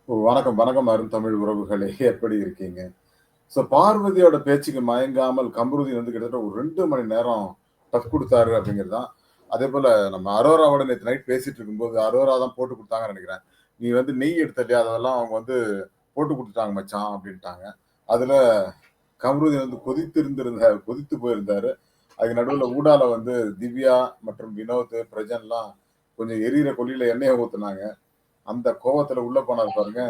வணக்கம், வணக்கம் அருந்தமிழ் உறவுகளே! எப்படி இருக்கீங்க? பார்வதியோட பேச்சுக்கு மயங்காமல் கம்ருதீன் வந்து கிட்டத்தட்ட ஒரு 2 மணி நேரம் டஃப் குடுத்தாரு அப்படிங்கிறது தான். அதேபோல நம்ம அரோராவோட நேத்து நைட் பேசிட்டு இருக்கும்போது, அரோரா தான் போட்டு குடுத்தாங்கன்னு நெனைக்கிறேன். "நீ வந்து நெய் எடுத்த இல்லையா? அதெல்லாம் அவங்க வந்து போட்டு குடுத்துட்டாங்க மச்சான்" அப்படின்ட்டாங்க. அதுல கம்ருதீன் வந்து கொதித்து போயிருந்தாரு. அதுக்கு நடுவுல ஊடால வந்து திவ்யா மற்றும் வினோத், பிரஜன்லாம் கொஞ்சம் எரியிற கொள்ளியில எண்ணெய ஊத்துனாங்க. அந்த கோவத்துல உள்ள போனாரு பாருங்க.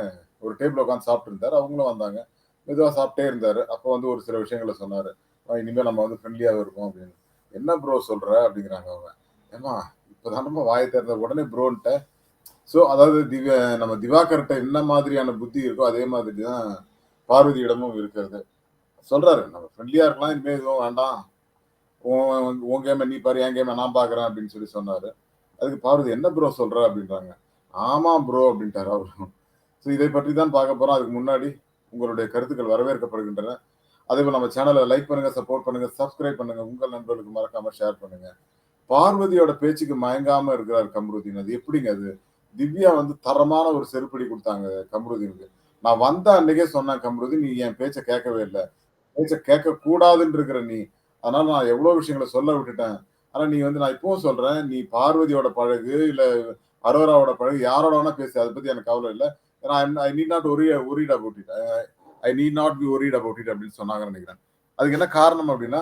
ஒரு டேபிள்ல உட்கார்ந்து சாப்பிட்டு இருந்தாரு. அவங்களும் வந்தாங்க. மெதுவா சாப்பிட்டே இருந்தாரு. அப்போ வந்து ஒரு சில விஷயங்கள சொன்னாரு. இனிமே நம்ம வந்து ஃப்ரெண்ட்லியாவே இருப்போம்" அப்படின்னு. "என்ன ப்ரோ சொல்ற?" அப்படிங்கிறாங்க அவங்க. "ஏம்மா இப்ப தானம்மா வாய திறந்த உடனே ப்ரோன்ட்ட." அதாவது நம்ம திவாகர்ட்ட என்ன மாதிரியான புத்தி இருக்கோ, அதே மாதிரி தான் பார்வதியிடமும் இருக்கிறது. சொல்றாரு, "நம்ம ஃப்ரெண்ட்லியா இருக்கலாம். இனிமே எதுவும் வேண்டாம். உன் கேம நீ பாரு, என் கேம நான் பார்க்குறேன்" அப்படின்னு சொன்னாரு. அதுக்கு பார்வதி, "என்ன ப்ரோ சொல்ற?" அப்படின்றாங்க. "ஆமா ப்ரோ" அப்படின்ட்டாரு அவரும். இதை பற்றி தான் பார்க்க போறோம். அதுக்கு முன்னாடி உங்களுடைய கருத்துக்கள் வரவேற்கப்படுகின்றன. அதேபோல நம்ம சேனல லைக் பண்ணுங்க, சப்போர்ட் பண்ணுங்க, சப்ஸ்கிரைப் பண்ணுங்க. உங்கள் நண்பர்களுக்கு மறக்காம ஷேர் பண்ணுங்க. பார்வதியோட பேச்சுக்கு மயங்காம இருக்கிறார் கம்ருதீன். அது எப்படிங்க அது? திவ்யா வந்து தரமான ஒரு செருப்படி குடுத்தாங்க கம்ருதீனுக்கு. நான் வந்த அன்னைக்கே சொன்னேன், "கம்ருதீன் நீ என் பேச்ச கேட்கவே இல்ல. பேச்ச கேட்கக் கூடாதுன்னு இருக்கிற நீ. அதனால நான் எவ்வளோ விஷயங்கள சொல்ல விட்டுட்டேன். ஆனா நீ வந்து நான் இப்பவும் சொல்றேன். நீ பார்வதியோட பழகு, இல்ல அரோராவோட பழகு. யாரோட வேணா பேசு. அத பத்தி எனக்கு கவல இல்ல. ஏன்னா I need not worried about it. I need not be worried about it" அப்படின்னு சொன்னாங்கன்னு நெனைக்கிறேன். அதுக்கு என்ன காரணம் அப்படின்னா,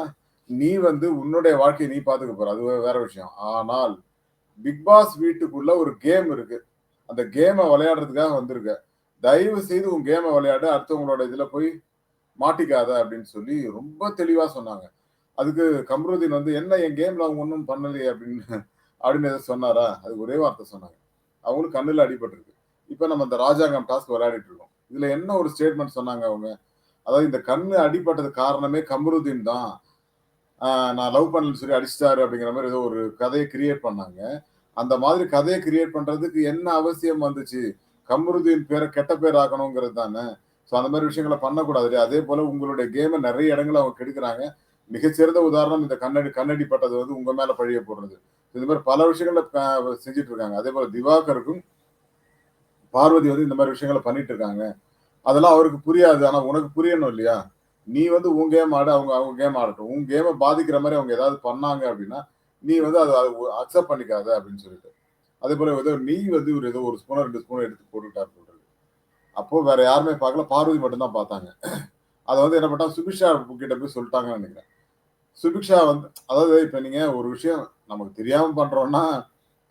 நீ வந்து உன்னுடைய வாழ்க்கைய நீ பார்த்துக்க போற. அது வேற விஷயம். ஆனால் பிக் பாஸ் வீட்டுக்குள்ள ஒரு கேம் இருக்கு. அந்த கேம விளையாடுறதுக்காக வந்திருக்க. தயவு செய்து உன் கேம விளையாடு. அடுத்தவங்களோட இதுல போய் மாட்டிக்காத அப்படின்னு சொல்லி ரொம்ப தெளிவா சொன்னாங்க. அதுக்கு கம்ருதீன் வந்து, "என்ன என் கேம்ல அவங்க ஒண்ணும் பண்ணலையே" அப்படின்னு ஏதோ சொன்னாரா? அதுக்கு ஒரே வார்த்தை சொன்னாங்க. அவங்களுக்கு கண்ணுல அடிபட்டிருக்கு. இப்ப நம்ம இந்த ராஜாங்கம் டாஸ்க் விளையாடிட்டு இருக்கோம். இதுல என்ன ஒரு ஸ்டேட்மெண்ட் சொன்னாங்க அவங்க? அதாவது இந்த கண்ணு அடிபட்டதுக்கு காரணமே கம்ருதீன் தான். ஆ நான் லவ் பண்ணலன்னு சொல்லி அடிச்சுட்டாரு அப்படிங்கிற மாரி ஏதோ ஒரு கதைய கிரியேட் பண்ணாங்க. அந்த மாதிரி கதைய கிரியேட் பண்றதுக்கு என்ன அவசியம் வந்துச்சு? கம்ருதீன் பேர கெட்ட பேர் ஆக்கணுங்கிறது தானே. அந்த மாரி விஷயங்கள பண்ணக்கூடாது இல்லையா? அதேபோல உங்களுடைய கேம நெறைய இடங்கள்ல அவங்க கெடுக்குறாங்க. மிகச்சிறந்த உதாரணம் இந்த கண்ணடி பட்டது வந்து உங்க மேல பழிய போடுறது. இது மாரி பல விஷயங்கள்ல செஞ்சுட்டு இருக்காங்க. அதேபோல திவாகருக்கும் பார்வதி வந்து இந்த மாரி விஷயங்கள பண்ணிட்டு இருக்காங்க. அதெல்லாம் அவருக்கு புரியாது. ஆனா உனக்கு புரியணும் இல்லையா? நீ வந்து உன் கேம் ஆடு. அவங்க அவங்க கேம் ஆடட்டும். உன் கேம பாதிக்கிற மாரி அவங்க ஏதாவது பண்ணாங்க அப்படின்னா, நீ வந்து அத அக்செப்ட் பண்ணிக்காத அப்படின்னு சொல்லிட்டு. அதேபோல ஏதோ நெய் வந்து இவரு ஏதோ 1 ஸ்பூனோ, 2 ஸ்பூனோ எடுத்து போட்டுட்டார் போல இருக்கு. அப்போ வேற யாருமே பார்க்கல. பார்வதி மட்டும் தான் பார்த்தாங்க. அத வந்து என்ன பண்ணிட்டாங்க, சுபிக்ஷா கிட்ட போய் சொல்லிட்டாங்கன்னு நெனைக்கிறேன். சுபிக்ஷா வந்து அதாவது இப்ப நீங்க ஒரு விஷயம் நமக்கு தெரியாம பண்றோம்னா,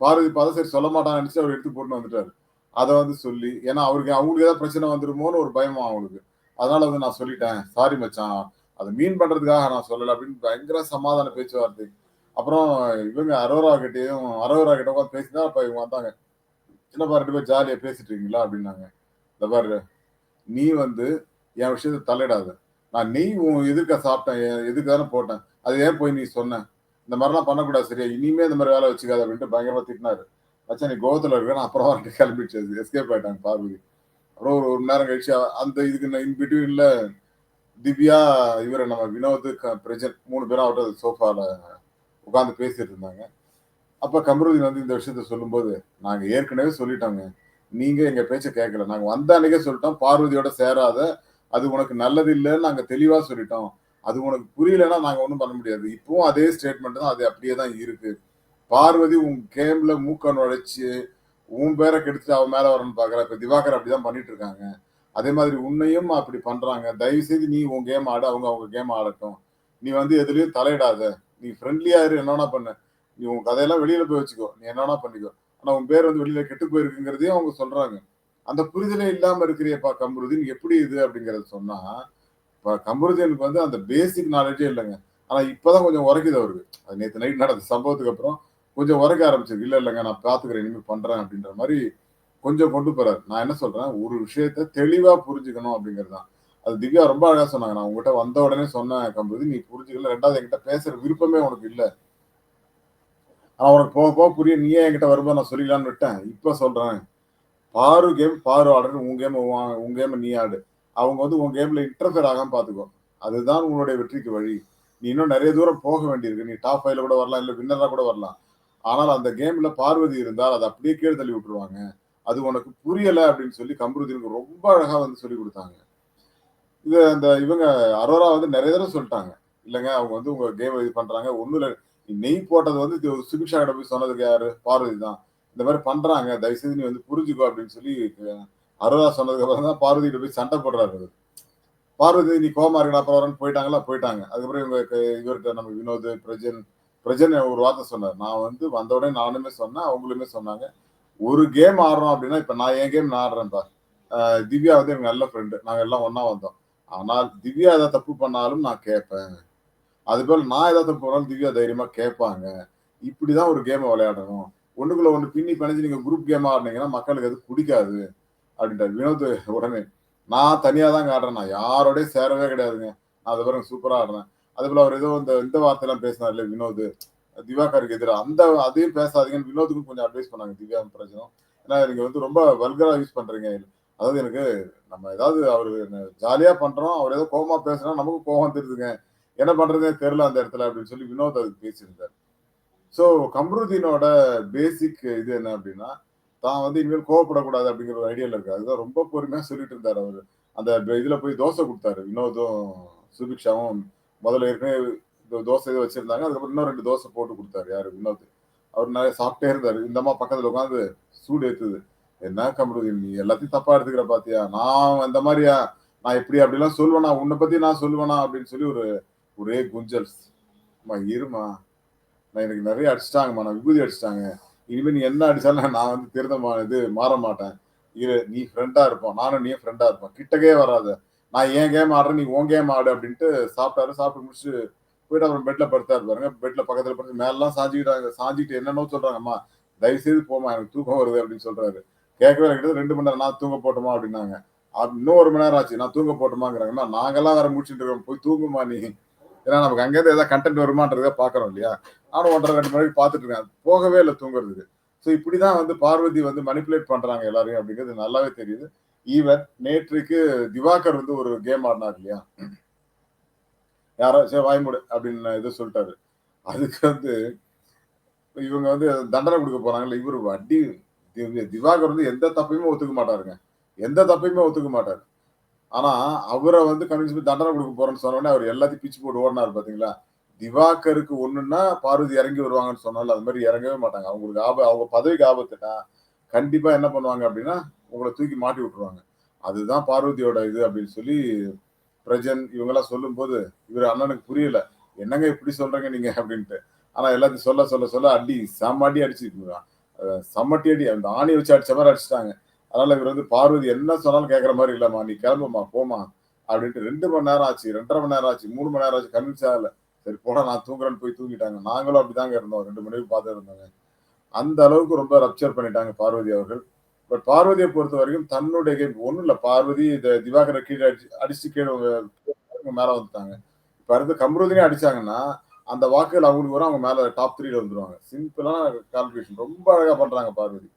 பார்வதி பார்த்தா சரி சொல்ல மாட்டாங்கன்னு நெனச்சு அவரு எடுத்து போட்டுன்னு வந்துட்டாரு. அத வந்து சொல்லி ஏன்னா அவங்களுக்கு ஏதாவது பிரச்சனை வந்துருமோன்னு ஒரு பயமாம் அவங்களுக்கு. அதனால வந்து நான் சொல்லிட்டேன். சாரி மச்சான். அத மீன் பண்றதுக்காக நான் சொல்லல அப்படின்னு பயங்கர சமாதான பேச்சுவார்த்தை. அப்புறம் இவங்க அரோரா கிட்ட உட்கார்ந்து பேசினா, அப்ப இவங்க வந்தாங்க. "என்னப்பா 2 பேரும் ஜாலியா பேசிட்டு இருக்கீங்களா?" அப்படின்னாங்க. "இந்த பாரு நீ வந்து என் விஷயத்துல தலையிடாத. நான் நெய் உன் எதிர்க்க சாப்பிட்டேன். எதுக்கு தானே போட்டேன். அது ஏன் போய் நீ சொன்ன? இந்த மாரிலாம் பண்ணக்கூடாது சரியா? இனிமே இந்த மாரி வேல வச்சுக்காத" அப்படின்ட்டு பயங்கரமா திட்டினாரு. மச்சான் நீ கோவத்துல இருக்க. நான் அப்புறம் வரேன்ட்டு கிளம்பிடுச்சு அது. எஸ்கேப் ஆயிட்டாங்க பார்வதி. அப்புறம் ஒரு 1 மணி நேரம் கழிச்சு அந்த இதுக்கு இன் பிட்வீன்ல திவ்யா, இவரு நம்ம வினோத், பிரஜன் 3 பேரும் அவர்ட்ட சோஃபால உட்கார்ந்து பேசிட்டு இருந்தாங்க. அப்ப கமருதீன் வந்து இந்த விஷயத்த சொல்லும்போது, "நாங்க ஏற்கனவே சொல்லிட்டோங்க. நீங்க எங்க பேச்ச கேட்கல. நாங்க வந்த அன்னைக்கே சொல்லிட்டோம். பார்வதியோட சேராத. அது உனக்கு நல்லது இல்லன்னு நாங்க தெளிவா சொல்லிட்டோம். அது உனக்கு புரியலன்னா நாங்க ஒண்ணும் பண்ண முடியாது. இப்பவும் அதே ஸ்டேட்மெண்ட் தான். அது அப்படியே தான் இருக்கு. பார்வதி உன் கேம்ல மூக்க நுழைச்சு, உன் பேர கெடுத்துட்டு அவ மேல வரணும்னு பார்க்குறா. இப்ப திவாகர் அப்படிதான் பண்ணிட்டு இருக்காங்க. அதே மாதிரி உன்னையும் அப்படி பண்றாங்க. தயவு செய்து நீ உன் கேம் ஆடு. அவங்க அவங்க கேம் ஆடட்டும். நீ வந்து எதுலயும் தலையிடாத. நீ ஃப்ரெண்ட்லியா இரு. என்ன வேணா பண்ணு. நீ உன் கதையெல்லாம் வெளியில போய் வச்சுக்கோ. நீ என்ன வேணா பண்ணிக்கோ. ஆனா உன் பேர் வந்து வெளியில கெட்டு போயிருக்குங்கிறதையும் அவங்க சொல்றாங்க. அந்த புரிதலே இல்லாம இருக்கிறியேப்பா கம்ருதீன். எப்படி இது அப்படிங்கிறத சொன்னா, இப்ப கம்ருதீனுக்கு வந்து அந்த பேசிக் நாலேட்ஜே இல்லங்க. ஆனா இப்பதான் கொஞ்சம் உரைக்குது அவருக்கு. அது நேத்து நைட் நடந்த சம்பவத்துக்கு அப்புறம் கொஞ்சம் உரைக்க ஆரம்பிச்சிருக்கு. இல்ல இல்லங்க நான் பார்த்துக்கிறேன். இனிமே பண்றேன் அப்படின்ற மாரி கொஞ்சம் கொண்டு போறாரு. நான் என்ன சொல்றேன், ஒரு விஷயத்த தெளிவா புரிஞ்சுக்கணும் அப்படிங்கிறது தான். அது திவ்யா ரொம்ப அழகா சொன்னாங்க. நான் உன்கிட்ட வந்த உடனே சொன்னேன் கம்ருதீன். நீ புரிஞ்சுக்கல. 2வது என்கிட்ட பேசுற விருப்பமே உனக்கு இல்ல. ஆனா உனக்கு போக போக புரியும். நீயே என்கிட்ட வரும்போது நான் சொல்லிக்கலாம்னு விட்டேன். இப்ப சொல்றேன். பாரு கேம் பாரு ஆடுன்னு உன் கேம நீ ஆடு. அவங்க வந்து உன் கேம்ல இன்டர்ஃபியர் ஆகாம பார்த்துக்கோ. அதுதான் உன்னுடைய வெற்றிக்கு வழி. நீ இன்னும் நெறைய தூரம் போக வேண்டியிருக்கு. நீ டாப் 5ல கூட வரலாம். இல்ல வின்னரா கூட வரலாம். ஆனால் அந்த கேம்ல பார்வதி இருந்தால் அத அப்படியே கீழ தள்ளி விட்டுருவாங்க. அது உனக்கு புரியல அப்படின்னு சொல்லி கம்ருதீனுக்கு ரொம்ப அழகா வந்து சொல்லிக் குடுத்தாங்க. இது அந்த இவங்க அரோரா வந்து நெறைய தடவ சொல்ட்டாங்க. இல்லங்க அவங்க வந்து உங்க கேம் இது பண்றாங்க. ஒண்ணும் இல்ல. நெய் போட்டது வந்து சுபிக்ஷா கிட்ட போய் சொன்னதுக்கு யாரு? பார்வதி தான். இந்த மாரி பண்றாங்க. தயவு செய்து நீ வந்து புரிஞ்சுக்கோ அப்படின்னு சொல்லி அரோரா சொன்னதுக்கு அப்புறம் தான் பார்வதி கிட்ட போய் சண்ட போடுறாரு அவரு. பார்வதி நீ கோவமா இருக்கடா அப்புறம் வரேன்னு போயிட்டாங்களா? போயிட்டாங்க. அதுக்கப்புறம் இவங்க இவர்ட்ட நம்ம வினோத், பிரஜன் ஒரு வார்த்தை சொன்னாரு. நான் வந்து வந்த உடனே நானுமே சொன்னேன். அவங்களுமே சொன்னாங்க. ஒரு கேம் ஆடுறோம் அப்படின்னா, இப்ப நான் என் கேம் நான் ஆடுறேன்பா. திவ்யா வந்து எனக்கு நல்ல ஃப்ரெண்டு. நாங்க எல்லாம் ஒண்ணா வந்தோம். ஆனால் திவ்யா ஏதாவது தப்பு பண்ணாலும் நான் கேட்பேன். அதுபோல நான் ஏதாவது தப்பு பண்ணாலும் திவ்யா தைரியமா கேட்பாங்க. இப்படிதான் ஒரு கேம விளையாடணும். ஒண்ணுக்குள்ள ஒண்ணு பின்னி பிணைஞ்சு நீங்க குரூப் கேமா ஆடுனீங்கன்னா, மக்களுக்கு அது புடிக்காது அப்படின்ட்டாரு. வினோத் உடனே, நான் தனியா தாங்க ஆடுறேன். நான் யாரோடயும் சேரவே கிடையாதுங்க. நான் அத பாருங்க சூப்பரா ஆடுறேன். அதேபோல அவர் ஏதோ இந்த வார்த்தைலாம் பேசினார்ல வினோத். திவாகருக்கு எதிரா. அதையும் பேசாதீங்கன்னு வினோத்துக்கும் கொஞ்சம் அட்வைஸ் பண்ணாங்க திவ்யாவும் பிரஜனும். ஏன்னா நீங்க வந்து ரொம்ப வல்கரா யூஸ் பண்றீங்க. அதாவது எனக்கு நம்ம ஏதாவது அவரு ஜாலியா பண்றோம். அவர் ஏதோ கோவமா பேசுனா நமக்கும் கோவம் வந்துருதுங்க. என்ன பண்றதுன்னே தெரியல அந்த இடத்துல அப்படின்னு சொல்லி வினோத் அதுக்கு பேசியிருந்தாரு. ஸோ கம்ருதீனோட பேசிக் இது என்ன அப்படின்னா, தான் வந்து இனிமேல் கோவப்படக்கூடாது அப்படிங்கிற ஒரு ஐடியால இருக்காரு. அதுதான் ரொம்ப பொறுமையா சொல்லிட்டு இருந்தாரு அவரு. அந்த இதுல போய் தோசை குடுத்தாரு. வினோதும், சுபிக்ஷாவும் முதல்ல ஏற்கனவே தோசை ஏதோ வச்சிருந்தாங்க. அதுக்கப்புறம் இன்னும் 2 தோசை போட்டு குடுத்தாரு. யாரு? வினோத். அவர் நெறைய சாப்பிட்டே இருந்தாரு. இந்த அம்மா பக்கத்துல உட்கார்ந்து சூடு ஏத்துது. "என்ன கம்ருதீன் நீ எல்லாத்தையும் தப்பா எடுத்துக்கிற பாத்தியா? நான் அந்த மாரியா? நான் இப்படி அப்படிலாம் சொல்லுவேனா? உன்ன பத்தி நான் சொல்லுவேனா?" அப்படின்னு சொல்லி ஒரே குஞ்சல். "அம்மா இரும்மா. எனக்கு நெறைய அடிச்சுட்டாங்கம்மா. நான் விபூதி அடிச்சுட்டாங்க. இனிமே நீ என்ன அடிச்சாலும் நான் வந்து மாற மாட்டேன். இரு நீ ஃப்ரெண்டா இருப்போம். நானும் நீயும் ஃப்ரெண்டா இருப்போம். கிட்டக்கயே வராத. நான் என் கேம் ஆடுறேன். நீ உன் கேம் ஆடு" அப்படின்ட்டு சாப்பிட்டாரு. சாப்பிட்டு முடிச்சுட்டு போயிட்டு அப்புறம் பெட்ல படுத்தாரு பாருங்க. பெட்ல பக்கத்துல படுத்து மேலலாம் சாஞ்சுக்கிட்டாங்க. சாஞ்சுக்கிட்டு என்னென்னவோ சொல்றாங்க. "அம்மா தயவு செய்து போம்மா. எனக்கு தூக்கம் வருது" அப்படின்னு சொல்றாரு. கேட்கவே இல்ல. கிட்டத்தட்ட 2 மணி நேரம் நான் தூங்க போட்டுமா அப்படின்னாங்க. இன்னும் 1 மணி நேரம் ஆச்சு. நான் தூங்க போட்டுமாங்கிறாங்க. அம்மா நாங்கலாம் வேற முழிச்சுட்டு இருக்கோம். போய் தூங்குமா நீ. ஏன்னா நமக்கு அங்கேருந்து ஏதாவது கன்டென்ட் வருமான்றத பார்க்குறோம் இல்லையா? நானும் 1 1/2 2 மணி வரைக்கும் பார்த்துட்டு இருக்கேன். போகவே இல்ல தூங்குறதுக்கு. ஸோ இப்படிதான் வந்து பார்வதி வந்து மேனிபுலேட் பண்றாங்க எல்லாரையும் அப்படிங்கிறது நல்லாவே தெரியுது. ஈவன் நேற்றைக்கு திவாகர் வந்து ஒரு கேம் ஆடுனார் இல்லையா? யாரோ "சரி வாய மூடு" அப்படின்னு ஏதோ சொல்ட்டாரு. அதுக்கு வந்து இவங்க வந்து தண்டனை குடுக்க போறாங்கல்ல, இவரு அடி திவாகர் வந்து எந்த தப்பையுமே ஒத்துக்க மாட்டாருங்க. எந்த தப்பையுமே ஒத்துக்க மாட்டாரு. ஆனா, அவர வந்து கன்வின்ஸ் பண்ணி தண்டனை குடுக்க போறேன்னு சொன்ன உடனே, அவரு எல்லாத்தையும் பிச்சு போட்டு ஓடுனாரு பாத்தீங்களா? திவாகருக்கு ஒண்ணுன்னா, பார்வதி இறங்கி வருவாங்கன்னு சொன்னோம்ல, அது மாரி இறங்கவே மாட்டாங்க. அவங்களுக்கு அவங்க பதவிக்கு ஆபத்துன்னா, கண்டிப்பா என்ன பண்ணுவாங்க அப்டின்னா, உங்கள தூக்கி மாட்டி விட்டுருவாங்க. அதுதான் பார்வதியோட இது அப்டின்னு சொல்லி பிரஜன் இவங்கலாம் சொல்லும்போது, இவரு அண்ணனுக்கு புரியல. "என்னங்க இப்டி சொல்றீங்க நீங்க?" அப்டின்ட்டு. ஆனா எல்லாத்தையும் சொல்ல அடி செம்ம அடி அடிச்சு செம்மட்டி அடி. அந்த ஆணிய வச்சு அடிச்ச மாரி அடிச்சுட்டாங்க. அதனால இவரு வந்து பார்வதி என்ன சொன்னாலும் கேட்கிற மாரி இல்லம்மா. நீ கிளம்புமா, போம்மா அப்டின்ட்டு 2 மணி நேரம் ஆச்சு, 2 1/2 மணி நேரம் ஆச்சு, 3 மணி நேரம் ஆச்சு. கன்வின்ஸ் ஆகல. சரி போடா நான் தூங்குறேன்னு போய் தூங்கிட்டாங்க. நாங்களும் அப்டிதாங்க இருந்தோம். 2 மணி வரைக்கும் பார்த்துட்டு இருந்தோங்க. அந்த அளவுக்கு ரொம்ப ரப்சர் பண்ணிட்டாங்க பார்வதி அவர்கள். பட் பார்வதிய பொறுத்தவரைக்கும் தன்னுடைய கேம் ஒண்ணும் இல்ல. பார்வதி திவாகர கீழ அடிச்சுட்டு கீழ மேல வந்துட்டாங்க. இப்ப அடுத்து கம்ருதீனே அடிச்சாங்கன்னா, அந்த வாக்குகள் அவங்களுக்கு வரும். அவங்க மேல டாப் 3ல வந்துருவாங்க. சிம்பிளான கால்குலேஷன். ரொம்ப அழகா பண்றாங்க பார்வதி.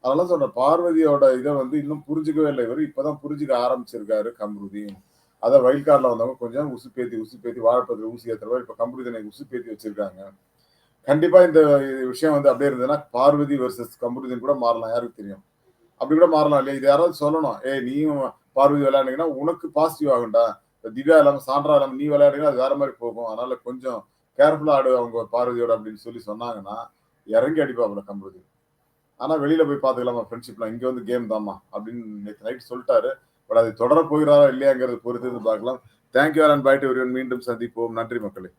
அதனால சொல்றேன். பார்வதியோட இத வந்து இன்னும் புரிஞ்சுக்கவே இல்ல இவரு. இப்பதான் புரிஞ்சுக்க ஆரம்பிச்சிருக்காரு கம்ருதீன். அதான் வைல்ட் கார்ட்ல வந்தவங்க கொஞ்சம் உசுப்பேத்தி வாழைப்பழத்துல ஊசி ஏத்துற மாரி இப்ப கம்ருதீனை உசுப்பேத்தி வச்சிருக்காங்க. கண்டிப்பா இந்த விஷயம் வந்து அப்படியே இருந்ததுன்னா, பார்வதி வெர்சஸ் கம்ருதீன் கூட மாறலாம். யாருக்கு தெரியும்? அப்படி கூட மாறலாம் இல்லையா? இது யாராவது சொல்லணும். "ஏய் நீயும் பார்வதி விளையாண்டீங்கன்னா, உனக்கு பாசிட்டிவ் ஆகும்டா. இப்ப திவ்யா இல்லாம, சாண்ட்ரா இல்லாம நீ விளையாடுனீங்கன்னா, அது வேற மாரி போகும். அதனால கொஞ்சம் கேர்ஃபுல்லா ஆடு அவங்க பார்வதியோட" அப்படின்னு சொன்னாங்கன்னா, இறங்கி அடிப்பாப்புல கம்ருதீன். ஆனா வெளியில போய் பார்த்துக்கலாமா ஃப்ரெண்ட்ஷிப்லாம். இங்க வந்து கேம் தான்மா அப்படின்னு நேத்து நைட் சொல்ட்டாரு. பட் அது தொடரப் போகிறாரா இல்லையாங்கிறத பொறுத்திருந்து பார்க்கலாம். Thank you all and bye to everyone. மீண்டும் சந்திப்போம். நன்றி மக்களே.